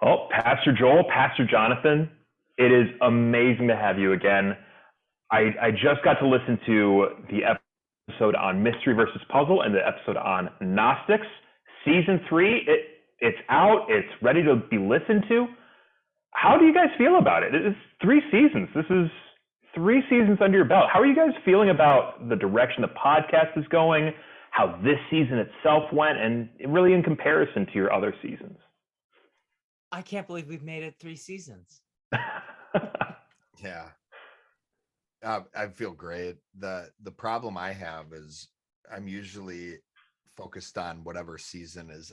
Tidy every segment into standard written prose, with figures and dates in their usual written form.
Oh, Pastor Joel, Pastor Jonathan, it is amazing to have you again. I just got to listen to the episode on mystery versus puzzle and the episode on Gnostics. Season 3, it's out. It's ready to be listened to. How do you guys feel about it? It's 3 seasons. This is 3 seasons under your belt. How are you guys feeling about the direction the podcast is going, how this season itself went, and really in comparison to your other seasons? I can't believe we've made it 3 seasons. Yeah. I feel great. The problem I have is I'm usually focused on whatever season is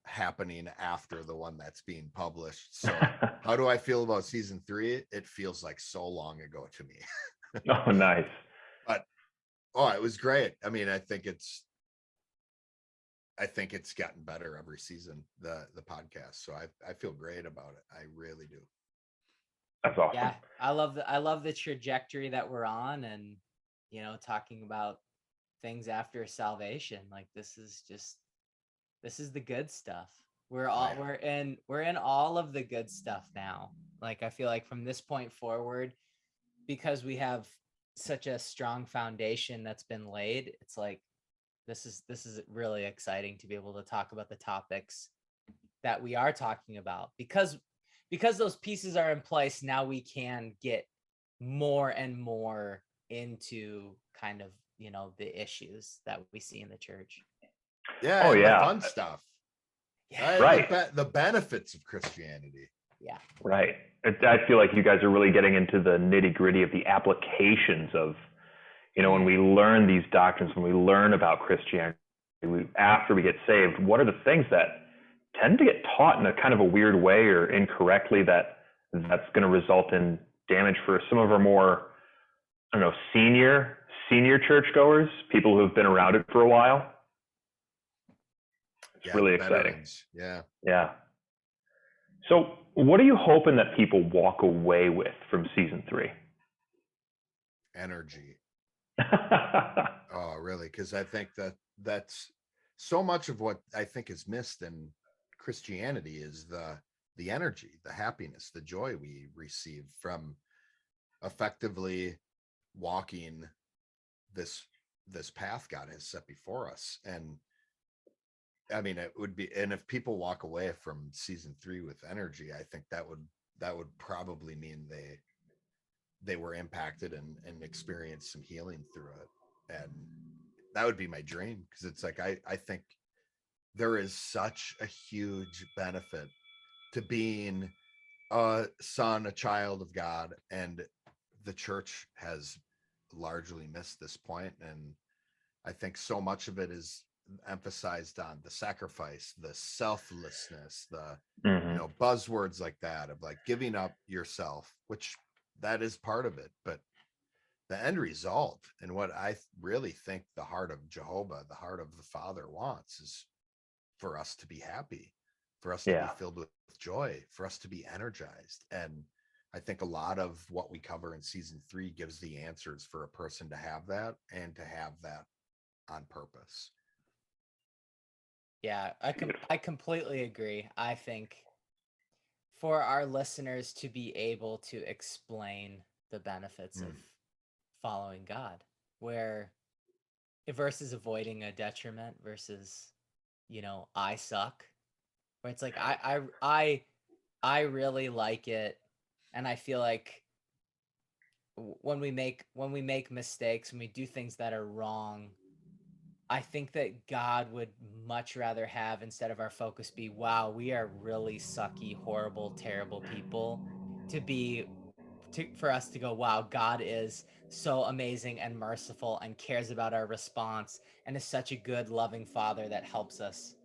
happening after the one that's being published. So how do I feel about season 3? It feels like so long ago to me. Oh, nice. But it was great. I mean, I think it's gotten better every season, the podcast. So I feel great about it. I really do. That's awesome. Yeah, I love the trajectory that we're on, and talking about things after salvation. Like this is the good stuff. We're in all of the good stuff now. Like I feel like from this point forward, because we have such a strong foundation that's been laid, it's like this is really exciting to be able to talk about the topics that we are talking about, because those pieces are in place. Now we can get more and more into kind of the issues that we see in the church. Yeah. Oh, yeah. The fun stuff. Yeah. Right. The benefits of Christianity. Yeah. Right. I feel like you guys are really getting into the nitty gritty of the applications of, when we learn these doctrines, when we learn about Christianity, after we get saved, what are the things that tend to get taught in a kind of a weird way or incorrectly that's going to result in damage for some of our more, senior churchgoers, people who have been around it for a while. It's really exciting. Veterans. Yeah. Yeah. So what are you hoping that people walk away with from season 3? Energy. Oh, really? Because I think that's so much of what I think is missed in Christianity is the energy, the happiness, the joy we receive from effectively walking this path God has set before us. And I mean, it would be, and if people walk away from season 3 with energy, I think that would probably mean they were impacted and experienced some healing through it. And that would be my dream, because it's like I think there is such a huge benefit to being a son, a child of God, and the church has largely missed this point. And I think so much of it is emphasized on the sacrifice, the selflessness, the buzzwords like that of like giving up yourself, which that is part of it. But the end result, and what I really think the heart of Jehovah, the heart of the Father wants, is for us to be happy, for us to be filled with joy, for us to be energized. And I think a lot of what we cover in season 3 gives the answers for a person to have that, and to have that on purpose. Yeah, I completely agree. I think for our listeners to be able to explain the benefits of following God, where versus avoiding a detriment versus I suck, where it's like I really like it, and I feel like when we make mistakes, when we do things that are wrong, I think that God would much rather have, instead of our focus be, wow, we are really sucky, horrible, terrible people, for us to go, wow, God is so amazing and merciful and cares about our response and is such a good, loving Father that helps us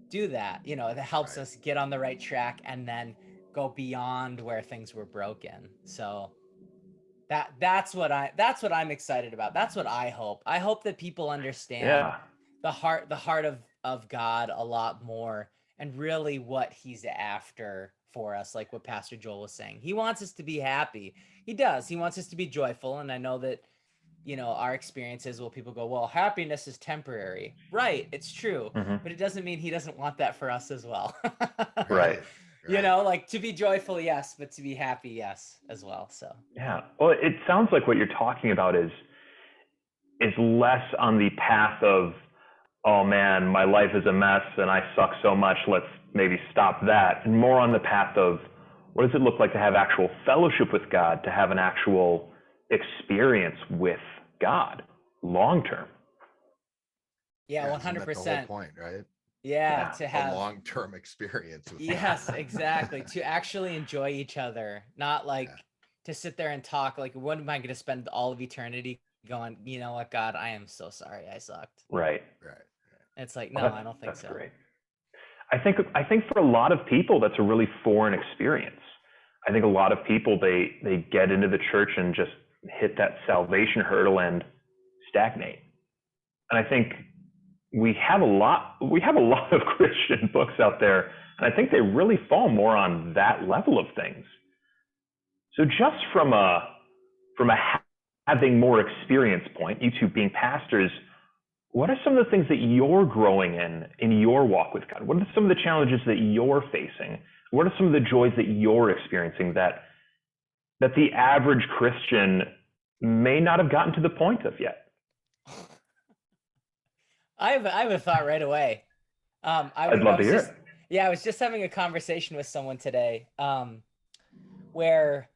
do that, that helps us get on the right track and then go beyond where things were broken. So that's what I'm excited about. That's what I hope. I hope that people understand the heart of God a lot more, and really what he's after for us, like what Pastor Joel was saying. He wants us to be happy. He does. He wants us to be joyful. And I know that, our experiences, well, people go, well, happiness is temporary. Right. It's true. But it doesn't mean he doesn't want that for us as well. Right. You know, like to be joyful, yes, but to be happy, yes, as well. So yeah. Well, it sounds like what you're talking about is less on the path of, oh man, my life is a mess and I suck so much, let's maybe stop that, and more on the path of, what does it look like to have actual fellowship with God, to have an actual experience with God long term? yeah, Isn't that the whole 100%. point, right? Yeah, Yeah. to A have long-term experience with yes, God. exactly. To actually enjoy each other, not like Yeah. to sit there and talk. Like, what am I going to spend all of eternity going, you know what, God, I am so sorry I sucked. Right. Right. It's like, Well, no, I don't think that's so. great. I think for a lot of people that's a really foreign experience. I think a lot of people they get into the church and just hit that salvation hurdle and stagnate. And I think we have a lot of Christian books out there, and I think they really fall more on that level of things. So just from a having more experience point, you two being pastors, what are some of the things that you're growing in your walk with God? What are some of the challenges that you're facing? What are some of the joys that you're experiencing that the average Christian may not have gotten to the point of yet? I have a thought right away. I'd love to hear it. Yeah, I was just having a conversation with someone today, where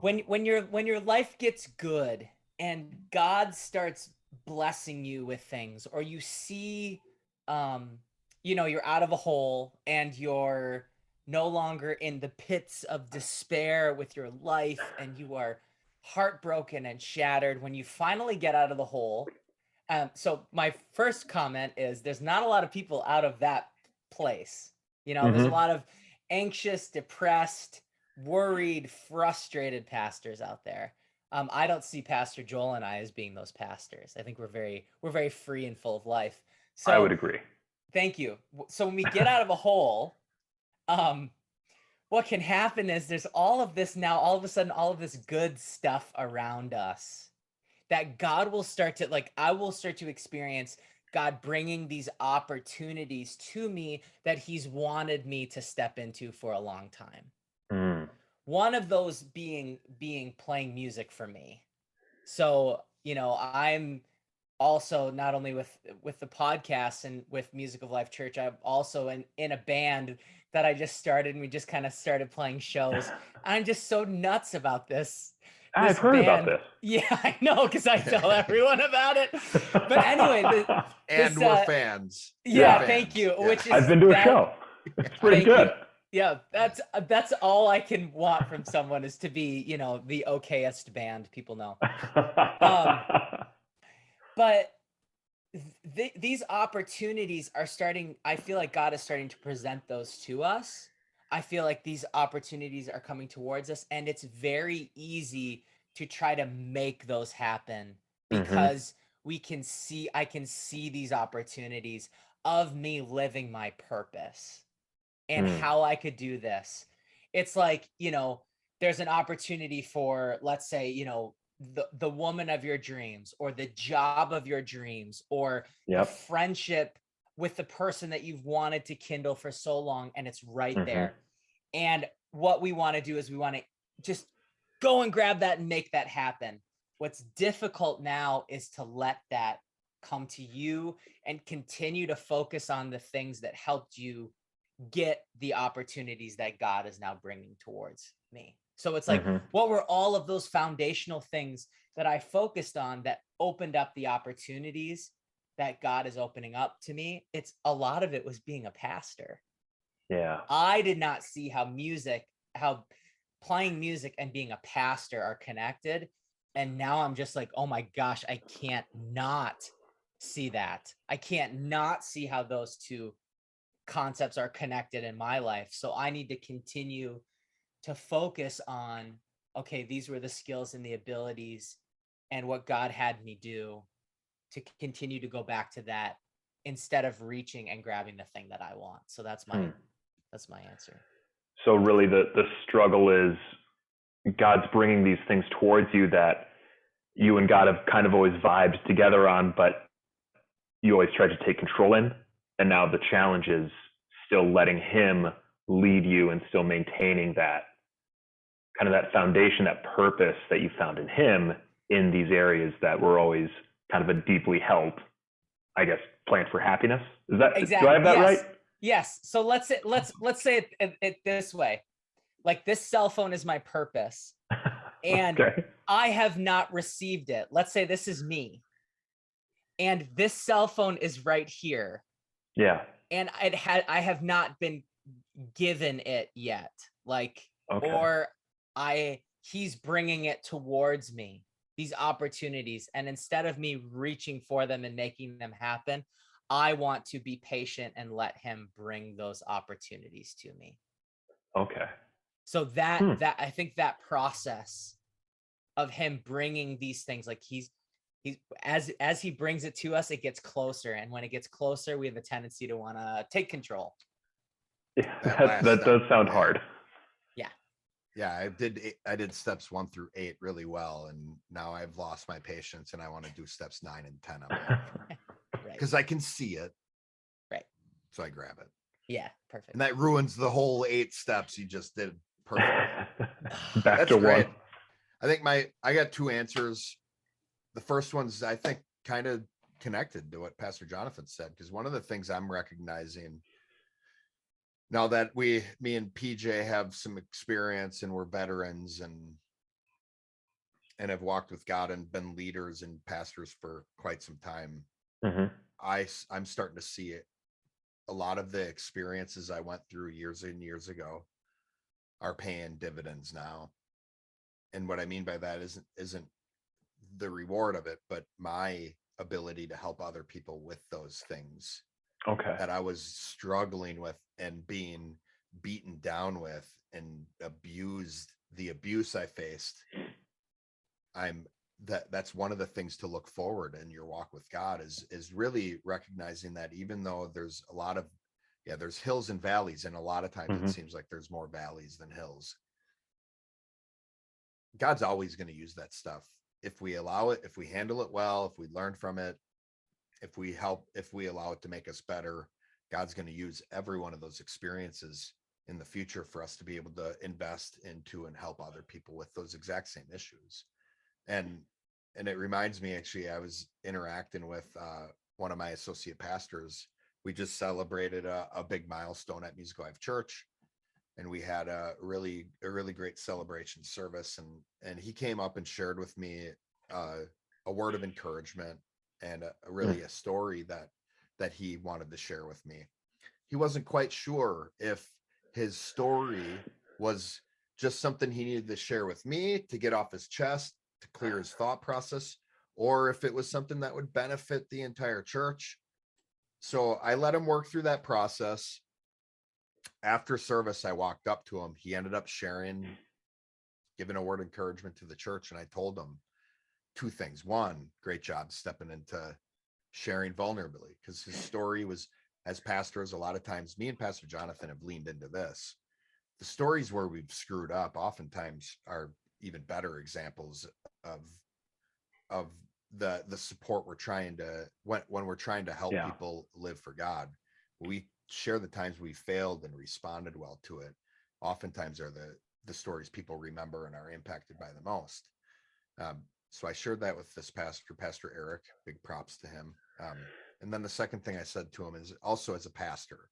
when your life gets good and God starts blessing you with things, or you see, you're out of a hole and you're no longer in the pits of despair with your life, and you are heartbroken and shattered when you finally get out of the hole. So my first comment is there's not a lot of people out of that place. There's a lot of anxious, depressed, worried, frustrated pastors out there. I don't see Pastor Joel and I as being those pastors. I think we're very free and full of life. So I would agree. thank you. So when we get out of a hole, what can happen is there's all of this now, all of a sudden, all of this good stuff around us that God will start to, like, I will start to experience God bringing these opportunities to me that he's wanted me to step into for a long time. One of those being playing music for me. So, I'm also not only with the podcast and with Music of Life Church, I'm also in a band that I just started, and we just kind of started playing shows. I'm just so nuts about this. I've heard about this. Yeah, I know, because I tell everyone about it. But anyway, we're fans. Yeah, we're thank fans. you. Yeah. Which is I've been to a show. It's pretty good. Yeah, that's all I can want from someone, is to be, the okayest band people know. But these opportunities are starting. I feel like God is starting to present those to us. I feel like these opportunities are coming towards us, and it's very easy to try to make those happen because I can see these opportunities of me living my purpose and how I could do this. It's like, there's an opportunity for, let's say, the woman of your dreams, or the job of your dreams, or the friendship with the person that you've wanted to kindle for so long, and it's right there. And what we want to do is we want to just go and grab that and make that happen. What's difficult now is to let that come to you and continue to focus on the things that helped you get the opportunities that God is now bringing towards me. So it's like, what were all of those foundational things that I focused on that opened up the opportunities that God is opening up to me? It's a lot of it was being a pastor. Yeah. I did not see how playing music and being a pastor are connected. And now I'm just like, oh my gosh, I can't not see that. I can't not see how those two concepts are connected in my life. So I need to continue to focus on, okay, these were the skills and the abilities and what God had me do, to continue to go back to that instead of reaching and grabbing the thing that I want. So that's my answer. So really the struggle is God's bringing these things towards you that you and God have kind of always vibed together on, but you always tried to take control in. And now the challenge is still letting him lead you and still maintaining that kind of that foundation, that purpose that you found in him in these areas that were always kind of a deeply held, I guess, plan for happiness. Is that exactly? Do I have that right? Yes. So let's say it this way. Like, this cell phone is my purpose, and Okay. I have not received it. Let's say this is me, and this cell phone is right here. Yeah. And I have not been given it yet. Like, Okay. or he's bringing it towards me, these opportunities. And instead of me reaching for them and making them happen, I want to be patient and let him bring those opportunities to me. Okay. So that I think that process of him bringing these things, like he's as he brings it to us, it gets closer. And when it gets closer, we have a tendency to want to take control. Yeah, that does sound hard. Yeah, I did steps 1 through 8 really well, and now I've lost my patience and I want to do steps 9 and 10 because I can see it. Right. So I grab it. Yeah, perfect. And that ruins the whole 8 steps you just did perfectly. Back That's to great. 1. I think I got 2 answers. The first one's, I think, kind of connected to what Pastor Jonathan said, because one of the things I'm recognizing now that me and PJ have some experience and we're veterans and have walked with God and been leaders and pastors for quite some time, I'm starting to see it. A lot of the experiences I went through years and years ago are paying dividends now. And what I mean by that isn't the reward of it, but my ability to help other people with those things that I was struggling with and being beaten down with and abused, the abuse I faced. That's one of the things to look forward in your walk with God is really recognizing that even though there's a lot of, there's hills and valleys, and a lot of times it seems like there's more valleys than hills. God's always going to use that stuff. If we allow it, if we handle it well, if we learn from it, if we allow it to make us better, God's going to use every one of those experiences in the future for us to be able to invest into and help other people with those exact same issues. And it reminds me, actually, I was interacting with one of my associate pastors. We just celebrated a big milestone at Music Life Church, and we had a really great celebration service. And he came up and shared with me a word of encouragement and a story that he wanted to share with me. He wasn't quite sure if his story was just something he needed to share with me to get off his chest, to clear his thought process, or if it was something that would benefit the entire church. So I let him work through that process. After service, I walked up to him. He ended up giving a word of encouragement to the church. And I told him 2 things. 1, great job stepping into sharing vulnerably, because his story was, as pastors, a lot of times me and Pastor Jonathan have leaned into this. The stories where we've screwed up oftentimes are even better examples of the support we're trying to, when we're trying to help people live for God. We share the times we failed and responded well to it. Oftentimes are the stories people remember and are impacted by the most. So I shared that with this Pastor Eric. Big props to him. And then the second thing I said to him is, also as a pastor,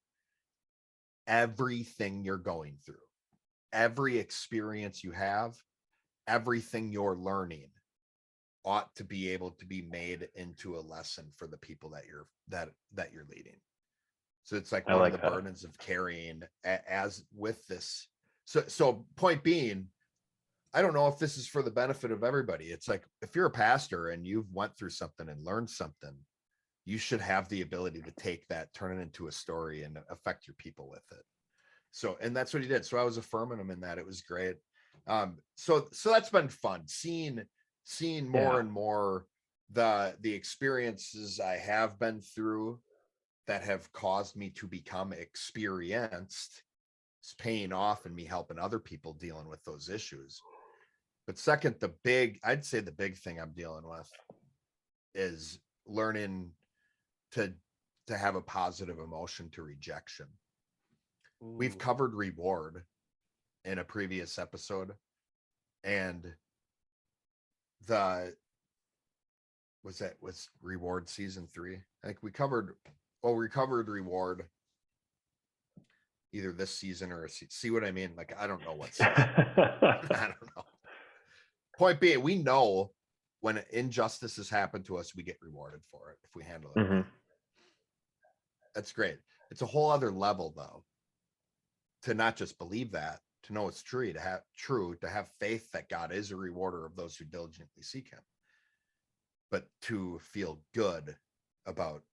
everything you're going through, every experience you have, everything you're learning ought to be able to be made into a lesson for the people that you're leading. So it's like one of the burdens of carrying as with this. So point being, I don't know if this is for the benefit of everybody. It's like, if you're a pastor and you've went through something and learned something, you should have the ability to take that, turn it into a story, and affect your people with it. So, and that's what he did. So I was affirming him in that. It was great. So that's been fun, seeing more and more the experiences I have been through that have caused me to become experienced. It's paying off and me helping other people dealing with those issues. But second, I'd say the big thing I'm dealing with is learning to have a positive emotion to rejection. We've Ooh. covered reward in a previous episode, and was reward season 3. I think we covered reward either this season or see what I mean? Like, I don't know what season. I don't know. Point being, we know when injustices happen to us, we get rewarded for it if we handle it. Mm-hmm. That's great. It's a whole other level, though, to not just believe that, to know it's true, to have faith that God is a rewarder of those who diligently seek him, but to feel good about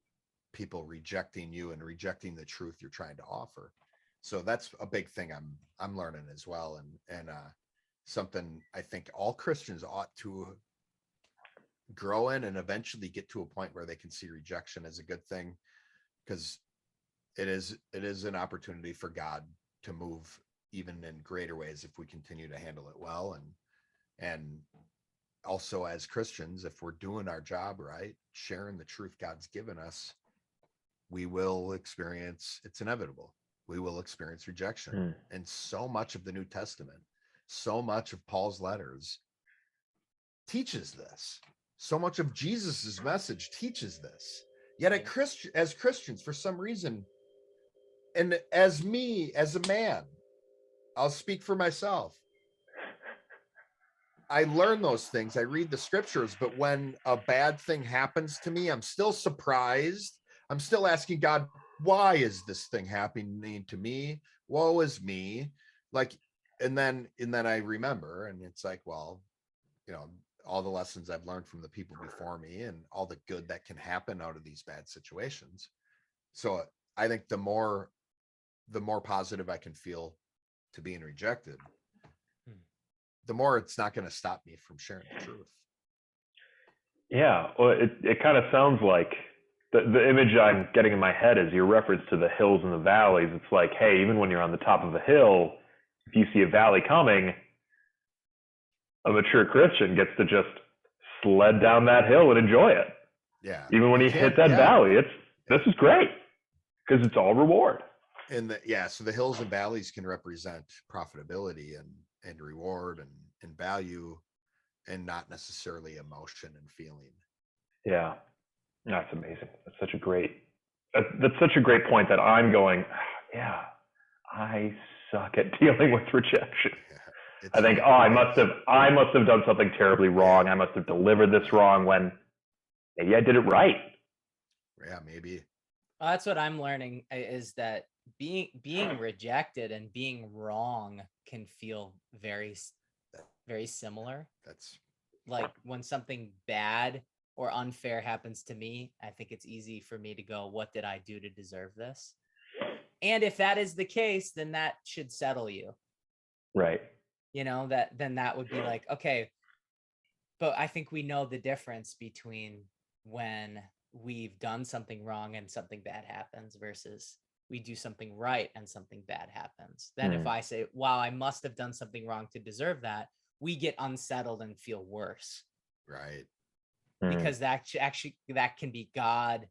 people rejecting you and rejecting the truth you're trying to offer. So that's a big thing I'm learning as well, and something I think all Christians ought to grow in and eventually get to a point where they can see rejection as a good thing, because it is an opportunity for God to move even in greater ways if we continue to handle it well. And also, as Christians, if we're doing our job right, sharing the truth God's given us, we will experience, it's inevitable, we will experience rejection. And so much of the New Testament, so much of Paul's letters teaches this. So much of Jesus's message teaches this. Yet as Christians, for some reason, and as a man, I'll speak for myself, I learn those things. I read the scriptures, but when a bad thing happens to me, I'm still surprised. I'm still asking God, why is this thing happening to me? Woe is me. Like, and then I remember, and it's like, well, all the lessons I've learned from the people before me and all the good that can happen out of these bad situations. So I think the more positive I can feel to being rejected, the more it's not going to stop me from sharing the truth. Yeah, well, it kind of sounds like the image I'm getting in my head is your reference to the hills and the valleys. It's like, hey, even when you're on the top of a hill, if you see a valley coming, a mature Christian gets to just sled down that hill and enjoy it. Yeah. Even when you hit that valley, this is great because it's all reward. And so the hills and valleys can represent profitability and reward and value, and not necessarily emotion and feeling. Yeah, that's amazing. That's such a great point that I'm going, yeah, I suck at dealing with rejection. Yeah, I think, I must have done something terribly wrong. I must have delivered this wrong, when maybe I did it right. Yeah, maybe. Well, that's what I'm learning, is that being rejected and being wrong can feel very, very similar. That's like when something bad or unfair happens to me, I think it's easy for me to go, what did I do to deserve this? And if that is the case, then that should settle you. Right. Then that would be like, okay, but I think we know the difference between when we've done something wrong and something bad happens versus we do something right and something bad happens. Then if I say, wow, I must have done something wrong to deserve that, we get unsettled and feel worse. Right. Because that can be God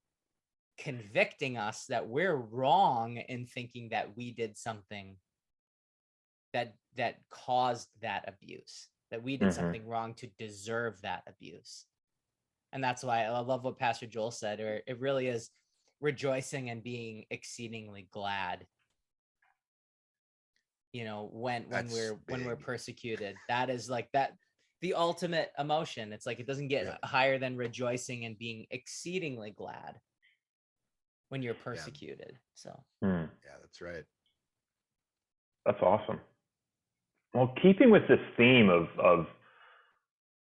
convicting us that we're wrong in thinking that we did something that caused that abuse, that we did something wrong to deserve that abuse. And that's why I love what Pastor Joel said, or it really is rejoicing and being exceedingly glad. When we're persecuted, that is like that, the ultimate emotion. It's like, it doesn't get higher than rejoicing and being exceedingly glad when you're persecuted. So yeah, that's right. That's awesome. Well, keeping with this theme of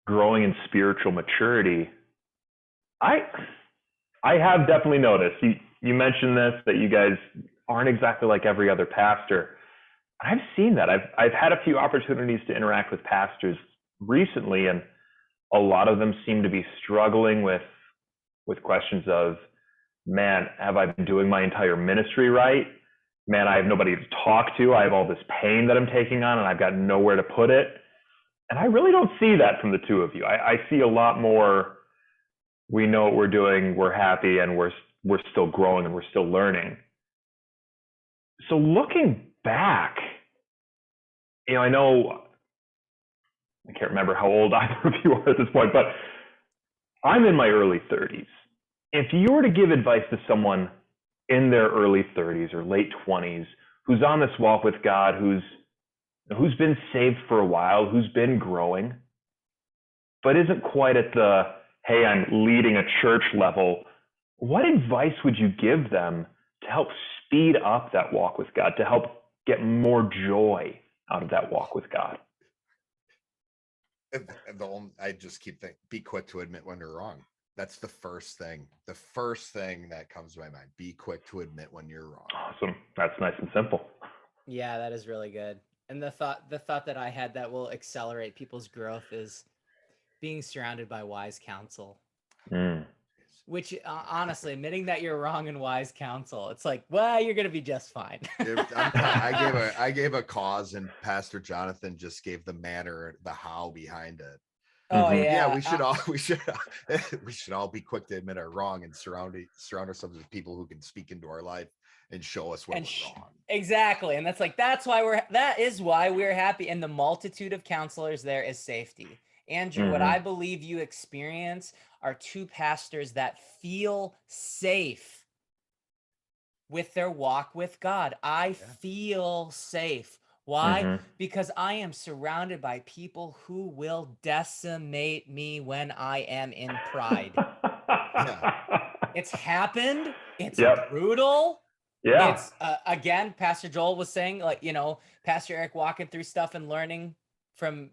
growing in spiritual maturity, I have definitely noticed, you mentioned this, that you guys aren't exactly like every other pastor. I've seen that. I've had a few opportunities to interact with pastors recently, and a lot of them seem to be struggling with questions of, man, have I been doing my entire ministry right? Man, I have nobody to talk to. I have all this pain that I'm taking on, and I've got nowhere to put it. And I really don't see that from the two of you. I see a lot more, we know what we're doing, we're happy, and we're still growing and we're still learning. So looking back, I know I can't remember how old either of you are at this point, but I'm in my early 30s. If you were to give advice to someone in their early 30s or late 20s who's on this walk with God, who's been saved for a while, who's been growing, but isn't quite at the, hey, I'm leading a church level, what advice would you give them to help speed up that walk with God, to help get more joy out of that walk with God? I just keep thinking, be quick to admit when you're wrong. That's the first thing. The first thing that comes to my mind. Be quick to admit when you're wrong. Awesome. That's nice and simple. Yeah, that is really good. And the thought that I had that will accelerate people's growth is being surrounded by wise counsel. Which honestly, admitting that you're wrong in wise counsel, it's like, well, you're gonna be just fine. I gave a cause, and Pastor Jonathan just gave the manner, the how behind it. Oh yeah, we should all be quick to admit our wrong and surround ourselves with people who can speak into our life and show us when we're wrong. Exactly, and that is why we're happy. And the multitude of counselors there is safety. Andrew, what I believe you experience are two pastors that feel safe with their walk with God. I feel safe. Why? Because I am surrounded by people who will decimate me when I am in pride. It's happened. It's brutal. Yeah. It's again, Pastor Joel was saying, like, Pastor Eric walking through stuff and learning from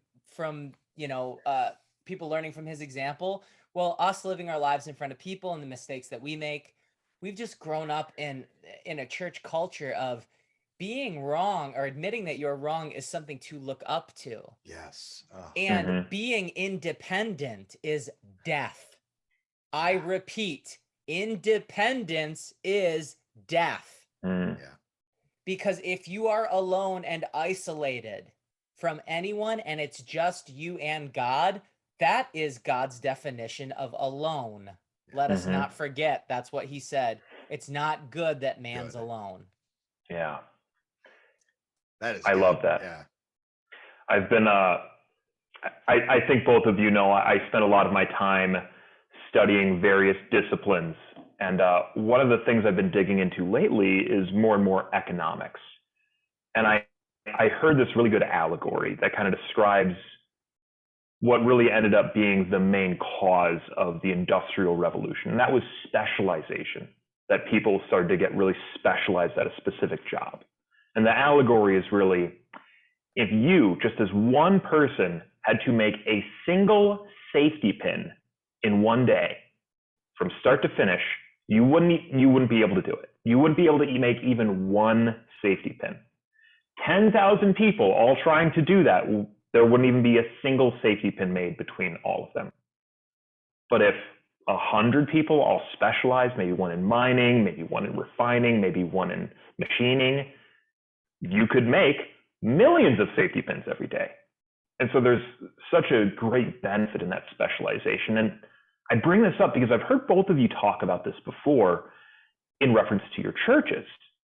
people learning from his example. Well, us living our lives in front of people and the mistakes that we make, we've just grown up in a church culture of being wrong or admitting that you're wrong is something to look up to. Yes. And being independent is death. I repeat, independence is death. Yeah. Because if you are alone and isolated from anyone and it's just you and God, that is God's definition of alone. Let us not forget, that's what he said. It's not good that man's alone. Yeah. That is I love that. Yeah. I've been I think both of you know I spent a lot of my time studying various disciplines, and one of the things I've been digging into lately is more and more economics. And I heard this really good allegory that kind of describes what really ended up being the main cause of the Industrial Revolution, and that was specialization, that people started to get really specialized at a specific job. And the allegory is really, if you, just as one person, had to make a single safety pin in one day from start to finish, you wouldn't be able to do it. You wouldn't be able to make even one safety pin. 10,000 people all trying to do that, there wouldn't even be a single safety pin made between all of them. But if 100 people all specialized, maybe one in mining, maybe one in refining, maybe one in machining, you could make millions of safety pins every day. And so there's such a great benefit in that specialization. And I bring this up because I've heard both of you talk about this before in reference to your churches,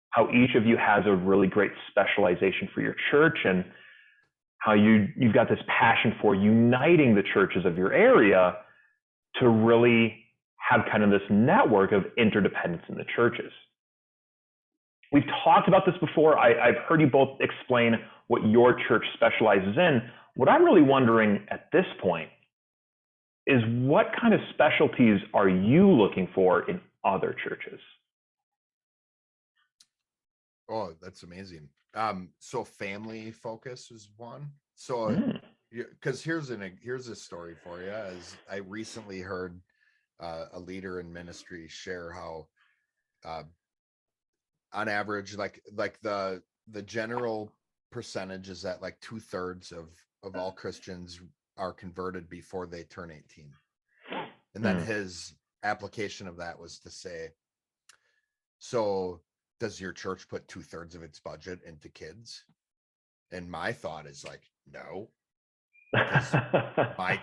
how each of you has a really great specialization for your church, and how you've got this passion for uniting the churches of your area to really have kind of this network of interdependence in the churches. We've talked about this before. I've heard you both explain what your church specializes in. What I'm really wondering at this point is, what kind of specialties are you looking for in other churches? Oh, that's amazing. So family focus is one. So because here's a story for you. As I recently heard a leader in ministry share how on average, like the general percentage is that like 2/3 of all Christians are converted before they turn 18. And then his application of that was to say, so does your church put 2/3 of its budget into kids? And my thought is like, no, because my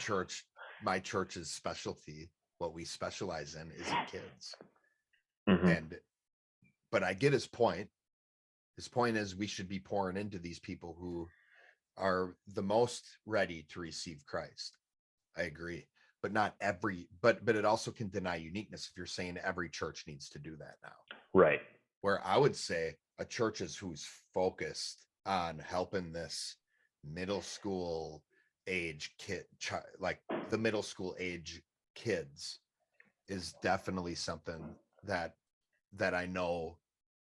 church's specialty, what we specialize in, isn't kids. But I get his point. His point is we should be pouring into these people who are the most ready to receive Christ. I agree. But not every, but it also can deny uniqueness if you're saying every church needs to do that now. Right. Where I would say a church is who's focused on helping this middle school age kid, like the middle school age kids, is definitely something that I know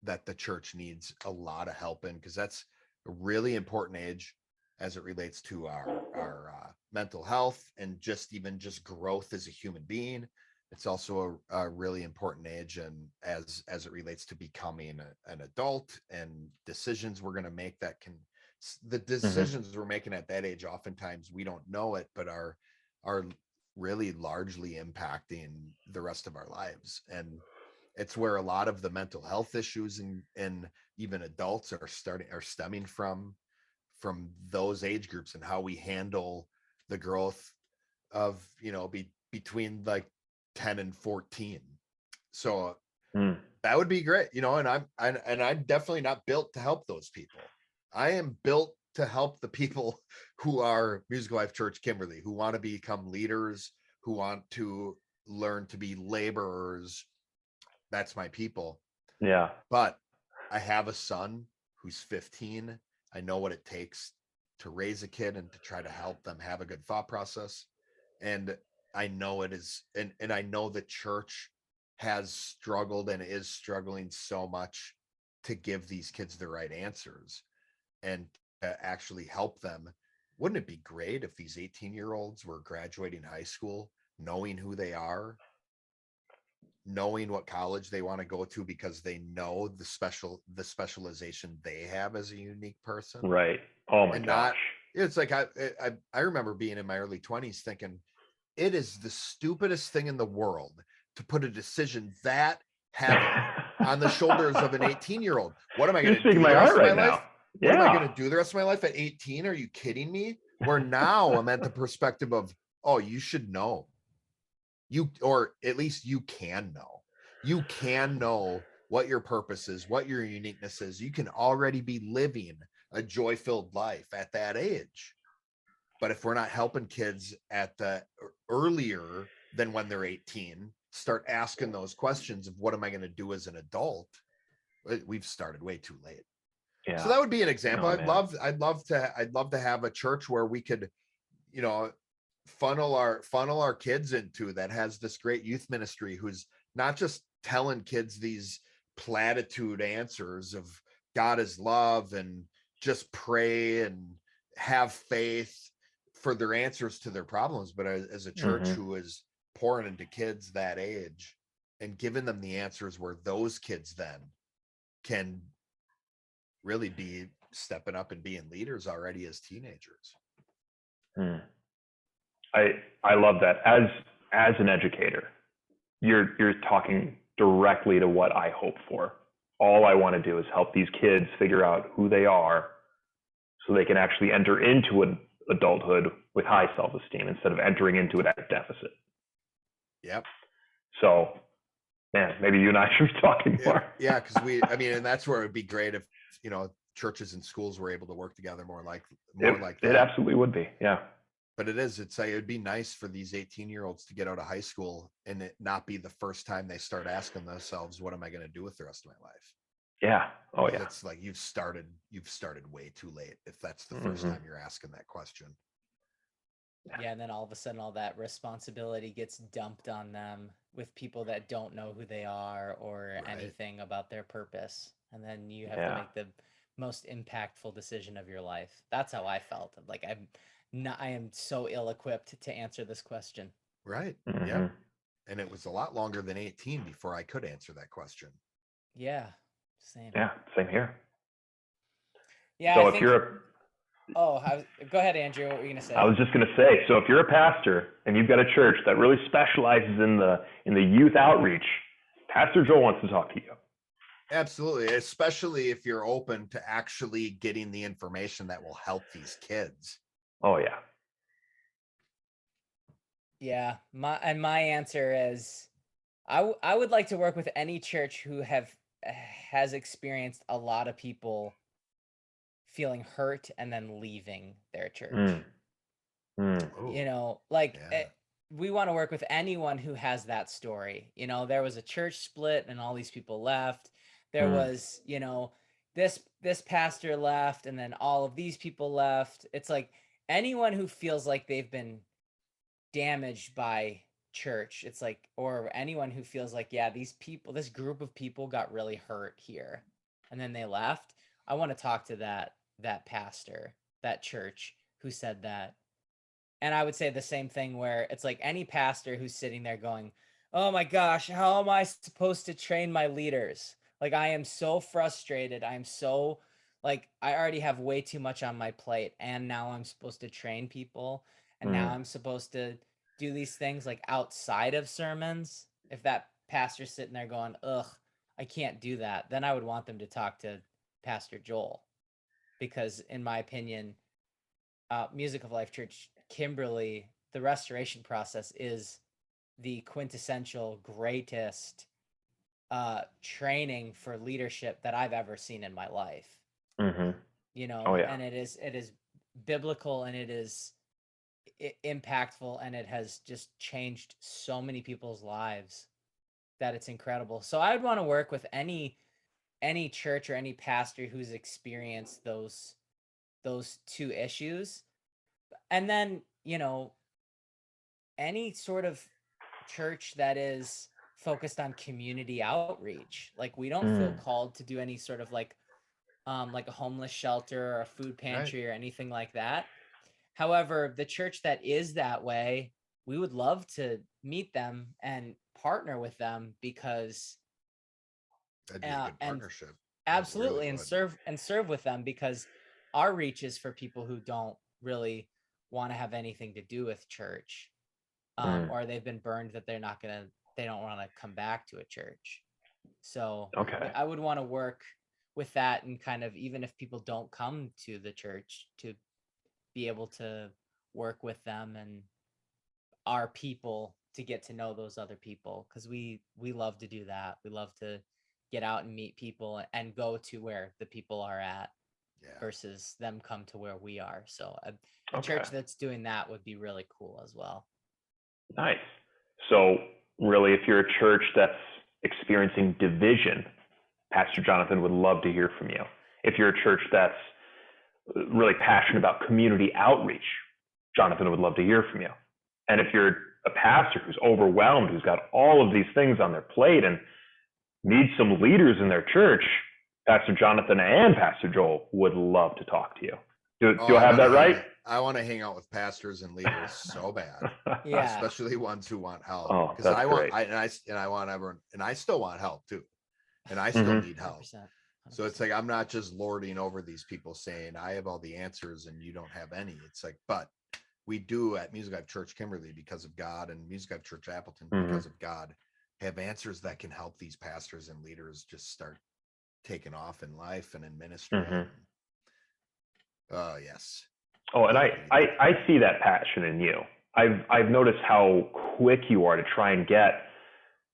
that the church needs a lot of help in, because that's a really important age as it relates to our mental health and just growth as a human being. It's also a really important age, and as it relates to becoming an adult and decisions we're going to make that can, the decisions we're making at that age, oftentimes we don't know it, but are really largely impacting the rest of our lives. And it's where a lot of the mental health issues and even adults are stemming from those age groups, and how we handle the growth of, between like 10 and 14. So that would be great, and I'm definitely not built to help those people. I am built to help the people who are Musical Life Church Kimberly, who want to become leaders, who want to learn to be laborers. That's my people. Yeah. But I have a son who's 15. I know what it takes to raise a kid and to try to help them have a good thought process. And I know it is, and I know the church has struggled and is struggling so much to give these kids the right answers and to actually help them. Wouldn't it be great if these 18-year-olds were graduating high school, knowing who they are, knowing what college they want to go to, because they know the specialization they have as a unique person? Right. Oh my gosh. It's like I remember being in my early 20s thinking it is the stupidest thing in the world to put a decision that heavy on the shoulders of an 18-year-old. What am I going to do the rest of my life? What am I going to do the rest of my life at 18? Are you kidding me? Where now I'm at the perspective of, oh, you should know. Or at least you can know. You can know what your purpose is, what your uniqueness is. You can already be living a joy-filled life at that age. But if we're not helping kids at the earlier than when they're 18, start asking those questions of what am I going to do as an adult, we've started way too late. Yeah. So that would be an example. I'd love to have a church where we could, funnel our kids into, that has this great youth ministry, who's not just telling kids these platitude answers of God is love and just pray and have faith for their answers to their problems, but as a church who is pouring into kids that age and giving them the answers where those kids then can really be stepping up and being leaders already as teenagers. I love that. As an educator, you're talking directly to what I hope for. All I want to do is help these kids figure out who they are so they can actually enter into an adulthood with high self-esteem instead of entering into it at a deficit. Yep. So, man, maybe you and I should be talking more. Yeah, because and that's where it would be great if, churches and schools were able to work together more like that. It absolutely would be. Yeah. But it'd be nice for these 18-year-olds to get out of high school and it not be the first time they start asking themselves, what am I going to do with the rest of my life? Yeah. Oh yeah. It's like you've started way too late if that's the first time you're asking that question. Yeah, and then all of a sudden all that responsibility gets dumped on them with people that don't know who they are or anything about their purpose. And then you have to make the most impactful decision of your life. That's how I felt. Like I am so ill-equipped to answer this question. Right. Yeah. And it was a lot longer than 18 before I could answer that question. Yeah. Same. Yeah. Same here. Yeah. So if you're go ahead, Andrew. What were you going to say? I was just going to say, so if you're a pastor and you've got a church that really specializes in the youth outreach, Pastor Joel wants to talk to you. Absolutely, especially if you're open to actually getting the information that will help these kids. Oh yeah. Yeah, my answer is I would like to work with any church who have has experienced a lot of people feeling hurt and then leaving their church. You know, like we want to work with anyone who has that story. You know, there was a church split and all these people left. There was, you know, this pastor left and then all of these people left. It's like anyone who feels like they've been damaged by church, it's like, or anyone who feels like, yeah, these people, this group of people got really hurt here and then they left. I want to talk to that pastor, that church who said that. And I would say the same thing where it's like any pastor who's sitting there going, oh my gosh, how am I supposed to train my leaders? Like, I am so frustrated. I'm so like, I already have way too much on my plate. And now I'm supposed to train people. And now I'm supposed to do these things like outside of sermons. If that pastor's sitting there going, ugh, I can't do that, then I would want them to talk to Pastor Joel. Because in my opinion, Music of Life Church Kimberly, the restoration process is the quintessential greatest training for leadership that I've ever seen in my life. You know, and it is biblical and it is impactful and it has just changed so many people's lives that it's incredible. So I would want to work with any church or any pastor who's experienced those two issues. And then, you know, any sort of church that is focused on community outreach. Like, we don't feel called to do any sort of like a homeless shelter or a food pantry or anything like that. However, the church that is that way, we would love to meet them and partner with them because that'd be a good partnership. Absolutely, really and serve with them, because our reach is for people who don't really want to have anything to do with church, or they've been burned that they don't want to come back to a church. So I would want to work with that, and kind of, even if people don't come to the church, to be able to work with them and our people to get to know those other people, because we love to do that. We love to get out and meet people and go to where the people are at versus them come to where we are. So a church that's doing that would be really cool as well. Nice. So really, if you're a church that's experiencing division, Pastor Jonathan would love to hear from you. If you're a church that's really passionate about community outreach, Jonathan would love to hear from you. And if you're a pastor who's overwhelmed, who's got all of these things on their plate and needs some leaders in their church, Pastor Jonathan and Pastor Joel would love to talk to you. Do I have that right? I want to hang out with pastors and leaders so bad. Especially ones who want help. Because I want everyone, and I still want help too. And I still need help. 100%. So it's like, I'm not just lording over these people saying I have all the answers and you don't have any. It's like, but we do at Music Life Church Kimberly, because of God, and Music Life Church Appleton, because of God, have answers that can help these pastors and leaders just start taking off in life and in ministry. Yes. Oh, and I see that passion in you. I've noticed how quick you are to try and get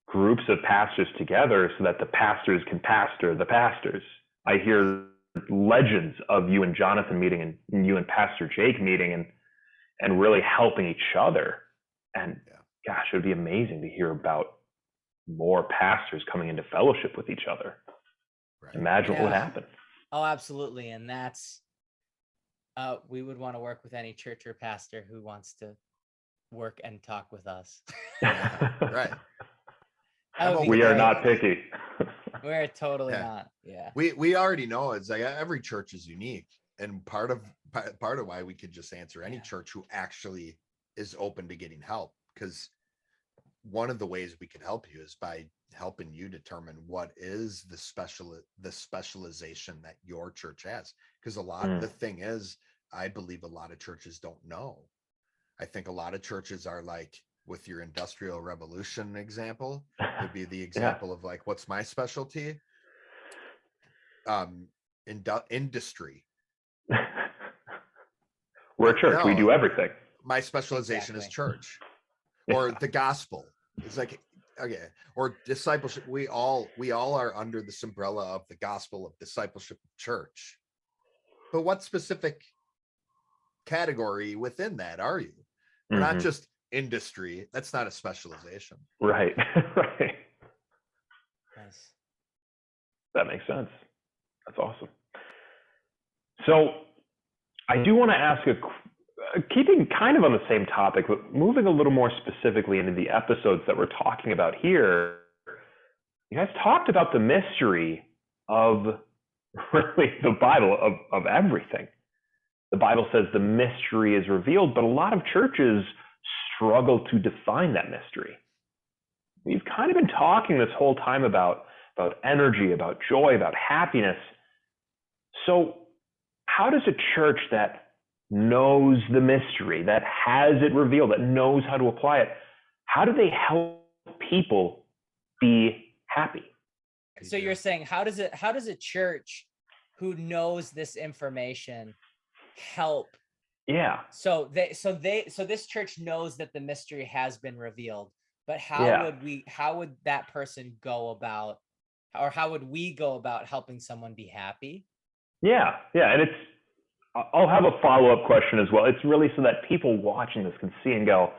groups of pastors together so that the pastors can pastor the pastors. I hear legends of you and Jonathan meeting and you and Pastor Jake meeting and really helping each other. And gosh, it would be amazing to hear about more pastors coming into fellowship with each other. Imagine what would happen. Oh, absolutely. And that's, we would want to work with any church or pastor who wants to work and talk with us. Right. We are not picky. We're totally not. Yeah. We already know it's like every church is unique. And part of why we could just answer any church who actually is open to getting help, because one of the ways we could help you is by helping you determine what is the specialization that your church has. Because the thing is, I believe a lot of churches don't know. I think a lot of churches are like, with your Industrial Revolution example, would be the example of like, what's my specialty? Industry. We're a church. We do everything. My specialization is church or the gospel. It's like, Okay. Or discipleship. We all are under this umbrella of the gospel of discipleship church. But what specific category within that are you? We're not just industry. That's not a specialization. Right. Right. Nice. That makes sense. That's awesome. So I do want to ask keeping kind of on the same topic, but moving a little more specifically into the episodes that we're talking about here. You guys talked about the mystery of really the Bible, of everything. The Bible says the mystery is revealed, but a lot of churches struggle to define that mystery. We've kind of been talking this whole time about energy, about joy, about happiness. So how does a church that knows the mystery, that has it revealed, that knows how to apply it, how do they help people be happy? So you're saying, how does a church who knows this information help? Yeah. So this church knows that the mystery has been revealed, but how would that person go about, or how would we go about helping someone be happy? Yeah. And I'll have a follow-up question as well. It's really so that people watching this can see and go,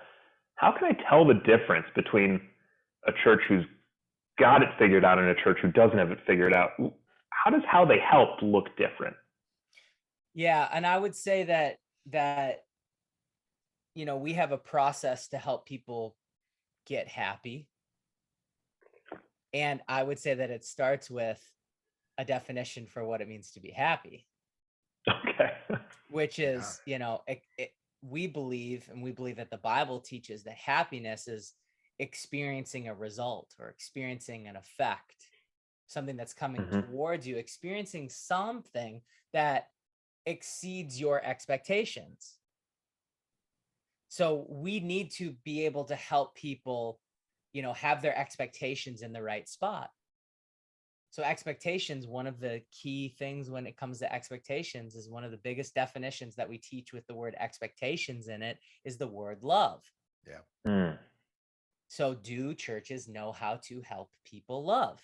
how can I tell the difference between a church who's got it figured out and a church who doesn't have it figured out? How does how they help look different? Yeah, and I would say that we have a process to help people get happy. And I would say that it starts with a definition for what it means to be happy. Okay. Which is, we believe that the Bible teaches that happiness is experiencing a result or experiencing an effect, something that's coming towards you, experiencing something that exceeds your expectations. So we need to be able to help people, have their expectations in the right spot. So expectations, one of the key things when it comes to expectations, is one of the biggest definitions that we teach with the word expectations in it is the word love. Yeah. So do churches know how to help people love?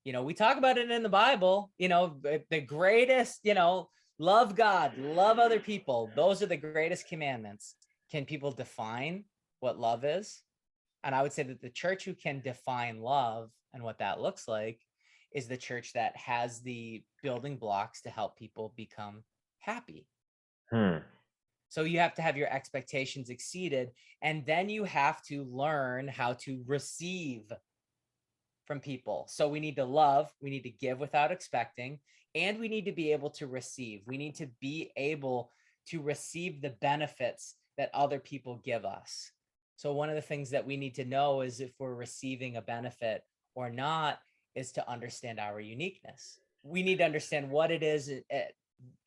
We talk about it in the Bible, the greatest, love God, love other people. Those are the greatest commandments. Can people define what love is? And I would say that the church who can define love and what that looks like is the church that has the building blocks to help people become happy. So you have to have your expectations exceeded, and then you have to learn how to receive from people. So we need to love, we need to give without expecting, and we need to be able to receive. We need to be able to receive the benefits that other people give us. So one of the things that we need to know is if we're receiving a benefit or not is to understand our uniqueness. We need to understand what it is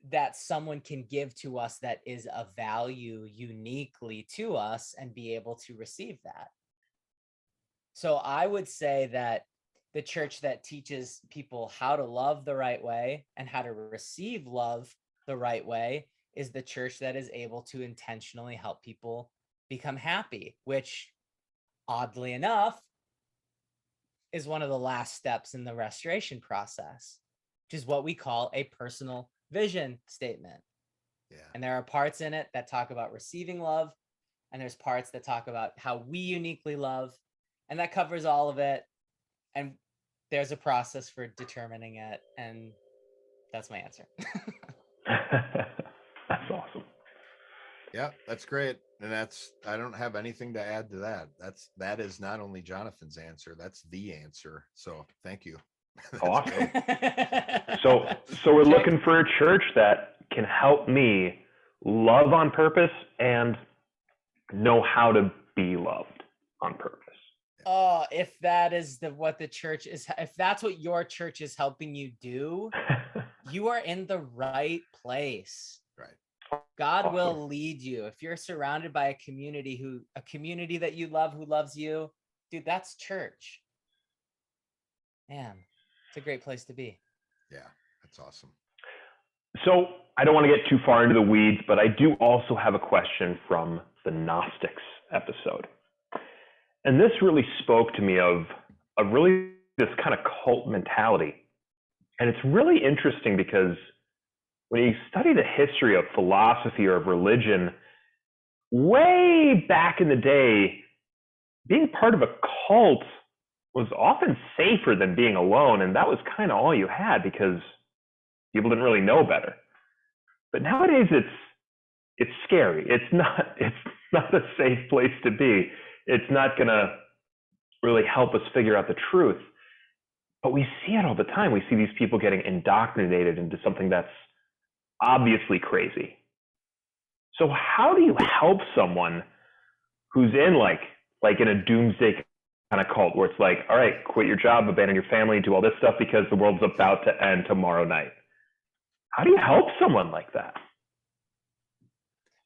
that someone can give to us that is of value uniquely to us and be able to receive that. So I would say that the church that teaches people how to love the right way and how to receive love the right way is the church that is able to intentionally help people become happy, which oddly enough is one of the last steps in the restoration process, which is what we call a personal vision statement. Yeah. And there are parts in it that talk about receiving love, and there's parts that talk about how we uniquely love, and that covers all of it. And there's a process for determining it, and that's my answer. That's awesome. Yeah, that's great. And I don't have anything to add to that. That is not only Jonathan's answer, that's the answer. So thank you. Awesome. So we're looking for a church that can help me love on purpose and know how to be loved on purpose. Oh, if that is what the church is, if that's what your church is helping you do, you are in the right place. Right. God Awesome. will lead you. If you're surrounded by a community that you love, who loves you, dude, that's church. Man, it's a great place to be. Yeah, that's awesome. So I don't want to get too far into the weeds, but I do also have a question from the Gnostics episode. And this really spoke to me of really this kind of cult mentality. And it's really interesting because when you study the history of philosophy or of religion, way back in the day, being part of a cult was often safer than being alone. And that was kind of all you had because people didn't really know better. But nowadays it's scary. It's not a safe place to be. It's not going to really help us figure out the truth. But we see it all the time. We see these people getting indoctrinated into something that's obviously crazy. So how do you help someone who's in like in a doomsday kind of cult where it's like, all right, quit your job, abandon your family, do all this stuff because the world's about to end tomorrow night? How do you help someone like that?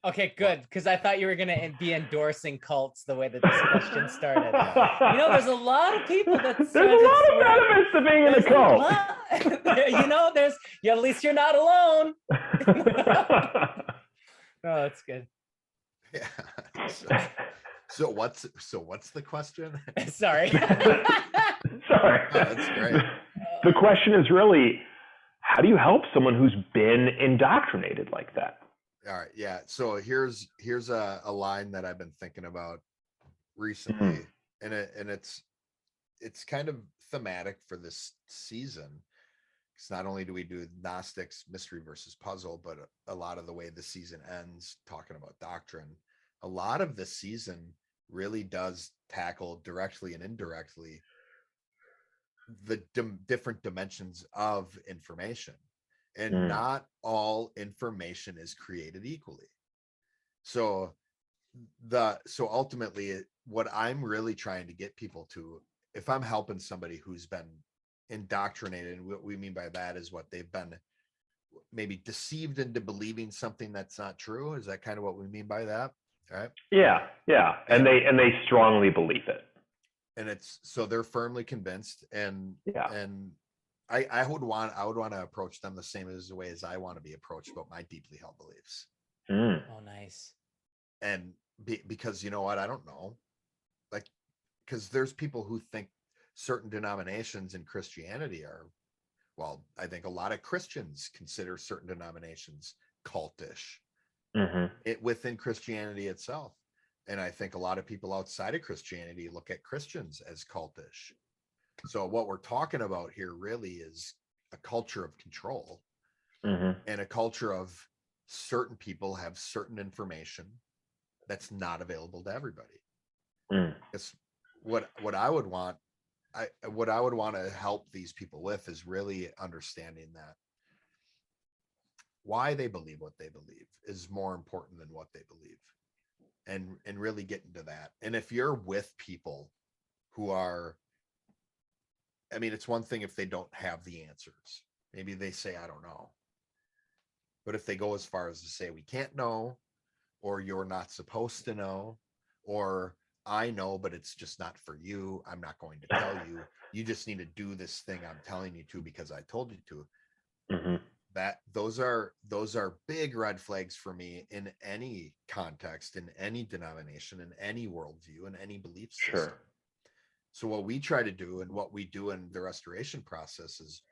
Okay, good, because I thought you were going to be endorsing cults the way that this question started. There's a lot of people that there's a lot of benefits to being in a cult. At least you're not alone. Oh, that's good. Yeah. So what's the question? Sorry. Sorry. Oh, that's great. The question is really, how do you help someone who's been indoctrinated like that? All right. Yeah. So here's a line that I've been thinking about recently, and it's kind of thematic for this season. Because not only do we do Gnostics, mystery versus puzzle, but a lot of the way the season ends talking about doctrine. A lot of the season really does tackle directly and indirectly the different dimensions of information. And not all information is created equally. So ultimately what I'm really trying to get people to, if I'm helping somebody who's been indoctrinated, and what we mean by that is what they've been maybe deceived into believing something that's not true. Is that kind of what we mean by that? All right. Yeah. And they strongly believe it. And it's so they're firmly convinced, and I would want to approach them the same as the way as I want to be approached about my deeply held beliefs. Oh, nice. And because you know what, I don't know, like, because there's people who think certain denominations in Christianity are, well, I think a lot of Christians consider certain denominations cultish within Christianity itself. And I think a lot of people outside of Christianity look at Christians as cultish. So what we're talking about here really is a culture of control and a culture of certain people have certain information that's not available to everybody. It's what I would want. What I would want to help these people with is really understanding that why they believe what they believe is more important than what they believe, and really get into that. And if you're with people who are, I mean, it's one thing if they don't have the answers. Maybe they say, I don't know. But if they go as far as to say, we can't know, or you're not supposed to know, or I know, but it's just not for you, I'm not going to tell you. You just need to do this thing I'm telling you to because I told you to. That those are big red flags for me in any context, in any denomination, in any worldview, in any belief system. Sure. So what we try to do, and what we do in the restoration process, is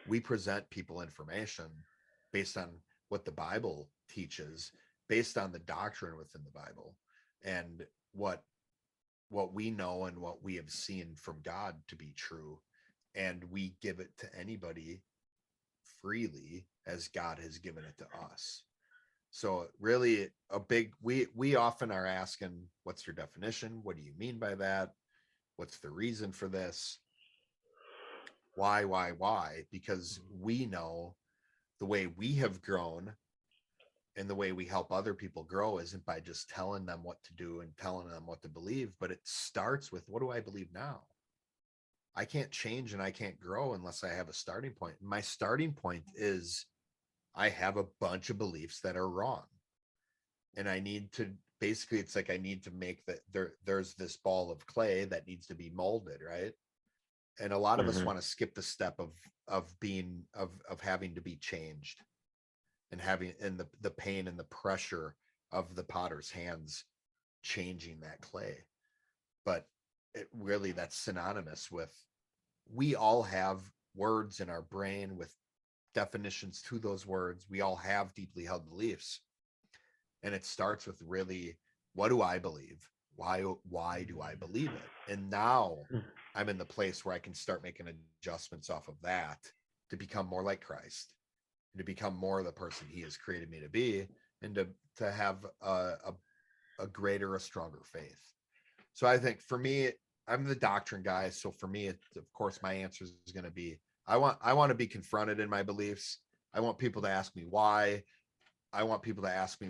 we present people information based on what the Bible teaches, based on the doctrine within the Bible, and what we know and what we have seen from God to be true. And we give it to anybody freely as God has given it to us. So really we often are asking, what's your definition? What do you mean by that? What's the reason for this? Why? Because we know the way we have grown and the way we help other people grow isn't by just telling them what to do and telling them what to believe, but it starts with, what do I believe now? I can't change and I can't grow unless I have a starting point. My starting point is I have a bunch of beliefs that are wrong. And I need to, basically, it's like I need to make that there's this ball of clay that needs to be molded, right? And a lot of us want to skip the step of having to be changed, and having the pain and the pressure of the potter's hands changing that clay. But really that's synonymous with, we all have words in our brain with definitions to those words. We all have deeply held beliefs. And it starts with really, what do I believe? Why do I believe it? And now I'm in the place where I can start making adjustments off of that to become more like Christ, and to become more the person he has created me to be, and to have a greater, a stronger faith. So I think for me, I'm the doctrine guy. So for me, of course, my answer is going to be, I want to be confronted in my beliefs. I want people to ask me why. I want people to ask me,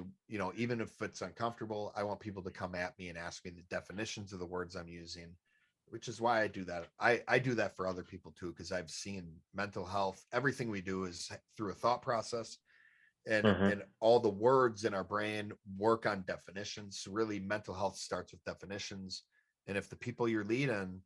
even if it's uncomfortable, I want people to come at me and ask me the definitions of the words I'm using, which is why I do that. I do that for other people too, because I've seen mental health. Everything we do is through a thought process, and all the words in our brain work on definitions. So really, mental health starts with definitions. And if the people you're leading,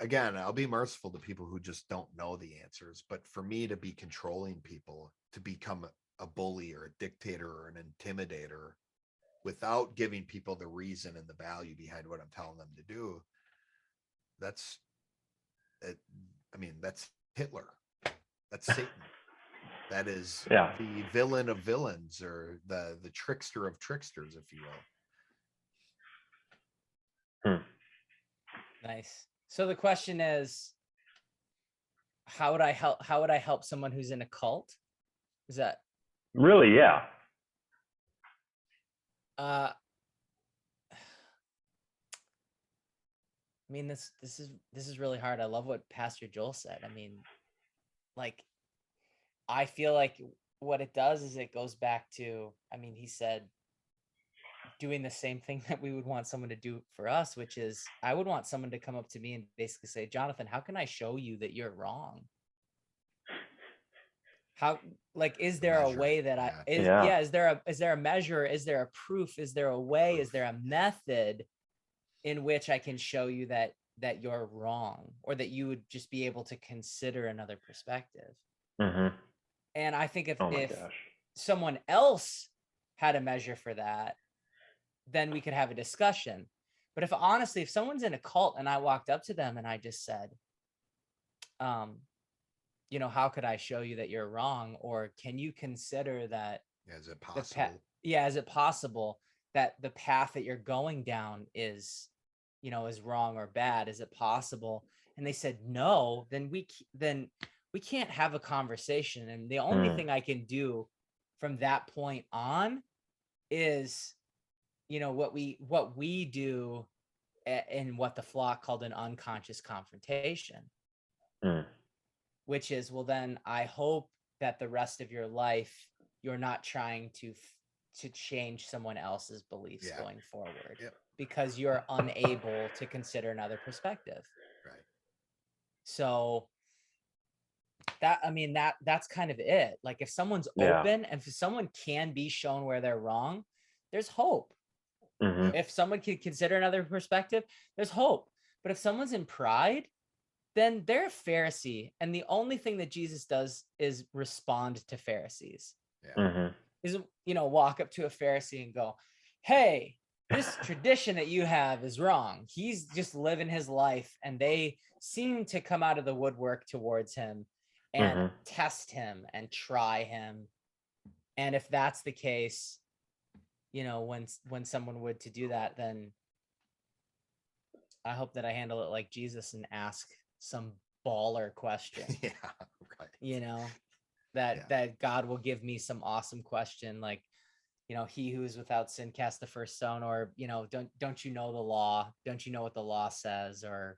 again, I'll be merciful to people who just don't know the answers. But for me to be controlling people, to become a bully or a dictator or an intimidator without giving people the reason and the value behind what I'm telling them to do, that's it. I mean, that's Hitler. That's Satan. That is the villain of villains, or the trickster of tricksters, if you will. Nice. So the question is, how would I help someone who's in a cult? Is that really? Yeah. I mean, this is really hard. I love what Pastor Joel said. I mean, like, I feel like what it does is it goes back to, I mean, he said doing the same thing that we would want someone to do for us, which is I would want someone to come up to me and basically say, Jonathan, how can I show you that you're wrong? How, like, is there a way that is there a measure? Is there a proof? Is there a way? Is there a method in which I can show you that you're wrong, or that you would just be able to consider another perspective? And I think if someone else had a measure for that, then we could have a discussion. But if someone's in a cult and I walked up to them and I just said, how could I show you that you're wrong? Or can you consider that? Is it possible? Is it possible that the path that you're going down is wrong or bad? Is it possible? And they said no, then we can't have a conversation. And the only thing I can do from that point on is, what we do in what the flock called an unconscious confrontation, which is, well, then I hope that the rest of your life, you're not trying to change someone else's beliefs going forward, because you're unable to consider another perspective. Right. So that's kind of it. Like, if someone's open and if someone can be shown where they're wrong, there's hope. If someone can consider another perspective, there's hope. But if someone's in pride, then they're a Pharisee. And the only thing that Jesus does is respond to Pharisees. Is, walk up to a Pharisee and go, hey, this tradition that you have is wrong. He's just living his life. And they seem to come out of the woodwork towards him and test him and try him. And if that's the case, when someone would to do that, then I hope that I handle it like Jesus and ask some baller question. That God will give me some awesome question, like, he who is without sin cast the first stone, or, don't you know the law? Don't you know what the law says? Or,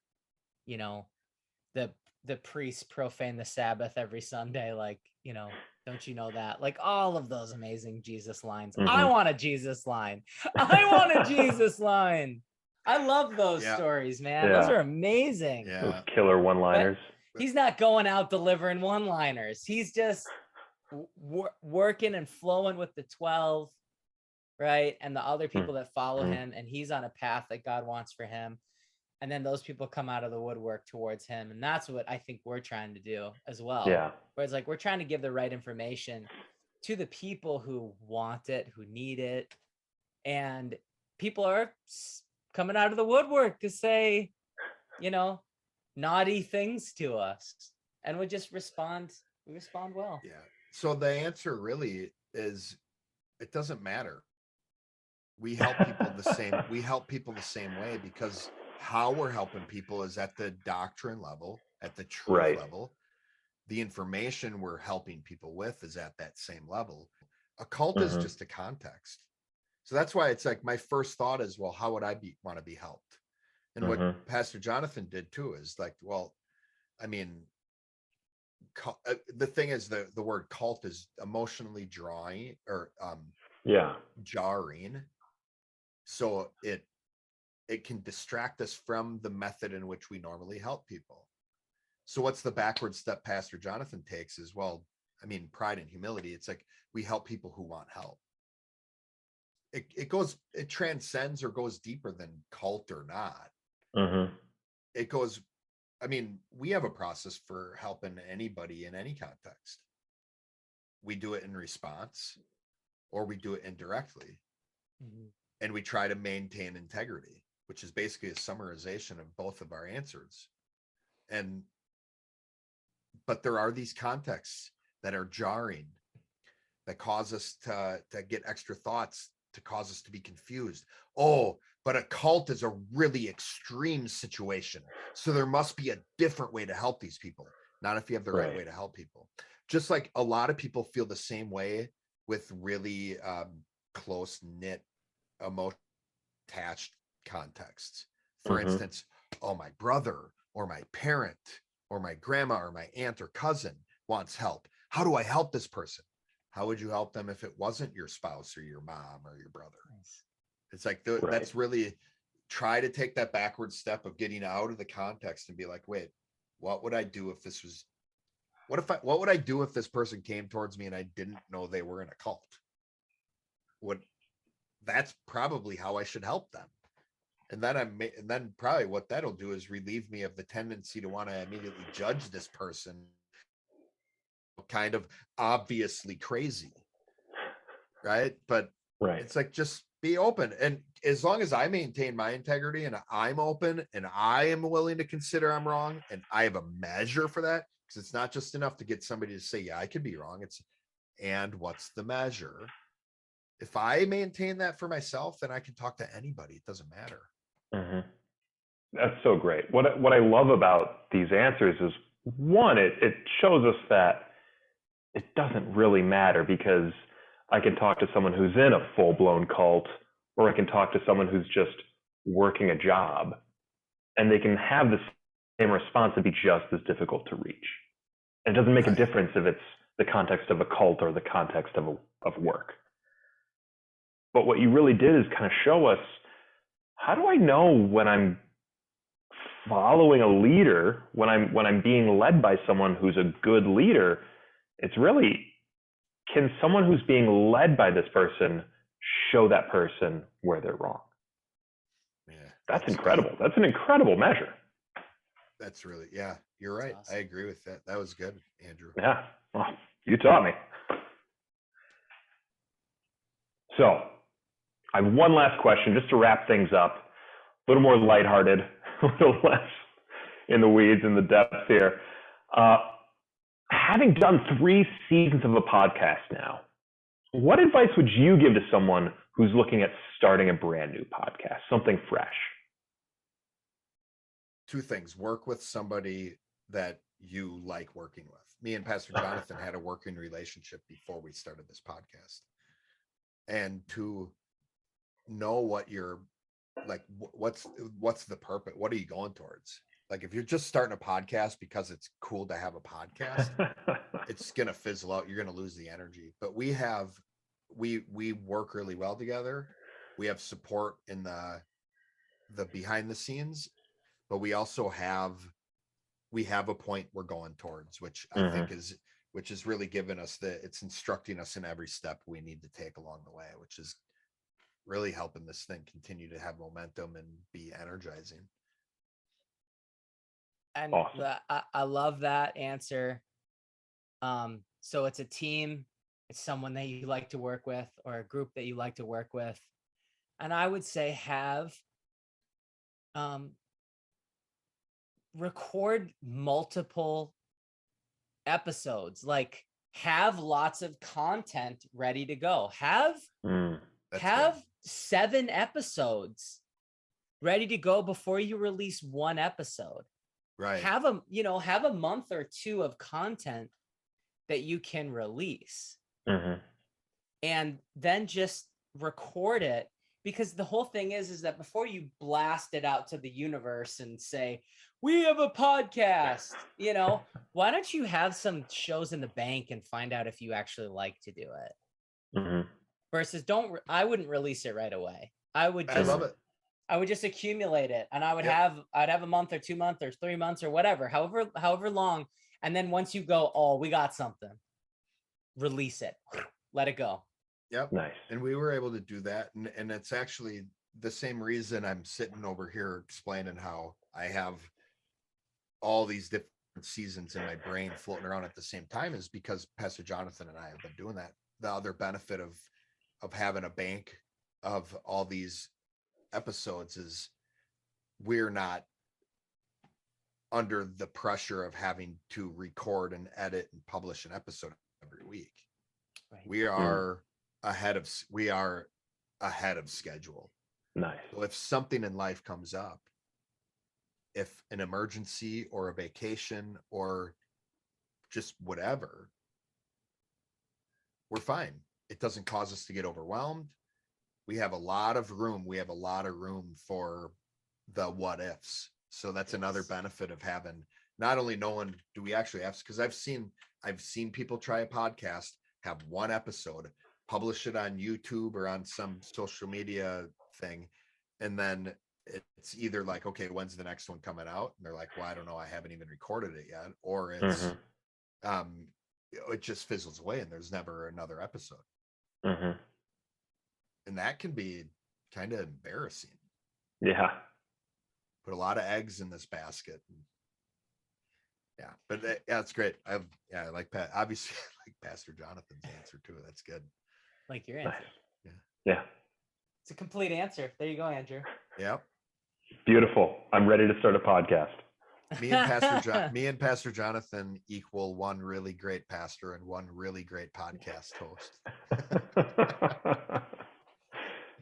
the priests profane the Sabbath every Sunday, like, don't you know that? Like, all of those amazing Jesus lines. I want a Jesus line. I want a Jesus line. I love those stories, man. Those are amazing. Those killer one-liners. But he's not going out delivering one-liners. He's just working and flowing with the 12, right? And the other people that follow him, and he's on a path that God wants for him. And then those people come out of the woodwork towards him. And that's what I think we're trying to do as well. Yeah. Where it's like, we're trying to give the right information to the people who want it, who need it. And people are coming out of the woodwork to say, you know, naughty things to us, and we just respond. We respond well. Yeah. So the answer really is, it doesn't matter. We help people the same. We help people the same way, because how we're helping people is at the doctrine level, at the truth Right. level. The information we're helping people with is at that same level. A cult is just a context. So that's why it's like, my first thought is, well, how would I want to be helped? And what Pastor Jonathan did too is like, well, I mean, the thing is, the word cult is emotionally drawing or jarring. So it can distract us from the method in which we normally help people. So what's the backward step Pastor Jonathan takes is, well, I mean, pride and humility. It's like, we help people who want help. It transcends or goes deeper than cult or not. It goes, I mean, we have a process for helping anybody in any context. We do it in response, or we do it indirectly. And we try to maintain integrity, which is basically a summarization of both of our answers. But there are these contexts that are jarring, that cause us to get extra thoughts, to cause us to be confused. Oh, but a cult is a really extreme situation, so there must be a different way to help these people. Not if you have the right way to help people. Just like a lot of people feel the same way with really close-knit, emotion attached contexts. For instance, oh, my brother or my parent or my grandma or my aunt or cousin wants help. How do I help this person? How would you help them if it wasn't your spouse or your mom or your brother? Nice. It's like, that's really, try to take that backward step of getting out of the context and be like, wait, what would I do if this was, what would I do if this person came towards me and I didn't know they were in a cult? That's probably how I should help them. And then probably what that'll do is relieve me of the tendency to want to immediately judge this person kind of obviously crazy, right? But it's like, just be open. And as long as I maintain my integrity and I'm open and I am willing to consider I'm wrong, and I have a measure for that, because it's not just enough to get somebody to say, yeah, I could be wrong. And what's the measure? If I maintain that for myself, then I can talk to anybody. It doesn't matter. That's so great. What I love about these answers is, one, it shows us that it doesn't really matter, because I can talk to someone who's in a full-blown cult, or I can talk to someone who's just working a job, and they can have the same response and be just as difficult to reach. And it doesn't make a difference if it's the context of a cult or the context of work. But what you really did is kind of show us, how do I know when I'm following a leader, when I'm being led by someone who's a good leader? It's really, can someone who's being led by this person show that person where they're wrong? Yeah, that's incredible. That's an incredible measure. That's really, yeah, you're right. Awesome. I agree with that. That was good, Andrew. Yeah, well, you taught me. So I have one last question just to wrap things up, a little more lighthearted, a little less in the weeds and the depths here. Having done 3 seasons of a podcast now, what advice would you give to someone who's looking at starting a brand new podcast, something fresh? 2 things. Work with somebody that you like working with. Me and Pastor Jonathan had a working relationship before we started this podcast. And to know what you're like, what's the purpose? What are you going towards? Like, if you're just starting a podcast because it's cool to have a podcast, it's going to fizzle out. You're going to lose the energy. But we work really well together. We have support in the behind the scenes, but we also have a point we're going towards, which I think is really giving us it's instructing us in every step we need to take along the way, which is really helping this thing continue to have momentum and be energizing. And awesome. I love that answer. So it's a team, it's someone that you like to work with, or a group that you like to work with. And I would say have record multiple episodes, like have lots of content ready to go. Have Good. 7 episodes ready to go before you release one episode. Right. Have a month or 2 of content that you can release. And then just record it, because the whole thing is that before you blast it out to the universe and say, we have a podcast, why don't you have some shows in the bank and find out if you actually like to do it? Versus I wouldn't release it right away. I love it. I would just accumulate it, and I'd have a month or 2 months or 3 months or whatever, however long. And then once you go, oh, we got something, release it, let it go. Yep. Nice. And we were able to do that. And it's actually the same reason I'm sitting over here explaining how I have all these different seasons in my brain floating around at the same time, is because Pastor Jonathan and I have been doing that. The other benefit of having a bank of all these episodes is we're not under the pressure of having to record and edit and publish an episode every week. Right. We are ahead of schedule. Nice. So if something in life comes up, if an emergency or a vacation or just whatever, we're fine. It doesn't cause us to get overwhelmed. We have a lot of room. We have a lot of room for the what ifs. So that's another benefit of having, not only knowing, do we actually have, because I've seen people try a podcast, have one episode, publish it on YouTube or on some social media thing, and then it's either like, okay, when's the next one coming out? And they're like, well, I don't know, I haven't even recorded it yet. Or it's it just fizzles away and there's never another episode. And that can be kind of embarrassing. Yeah. Put a lot of eggs in this basket. Yeah, but it's great. I like obviously I like Pastor Jonathan's answer too. That's good. Like your answer. Nice. Yeah. It's a complete answer. There you go, Andrew. Yep. Beautiful. I'm ready to start a podcast. Me and Pastor Jonathan equal one really great pastor and one really great podcast host.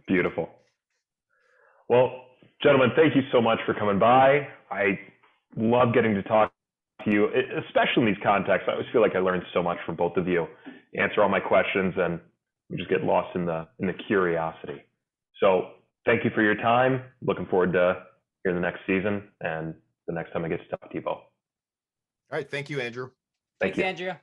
Beautiful. Well, gentlemen, thank you so much for coming by. I love getting to talk to you, especially in these contexts. I always feel like I learned so much from both of you. You answer all my questions and we just get lost in the curiosity. So thank you for your time. Looking forward to hearing the next season and the next time I get to talk to you both. All right. Thank you, Andrew. Thanks, Andrew.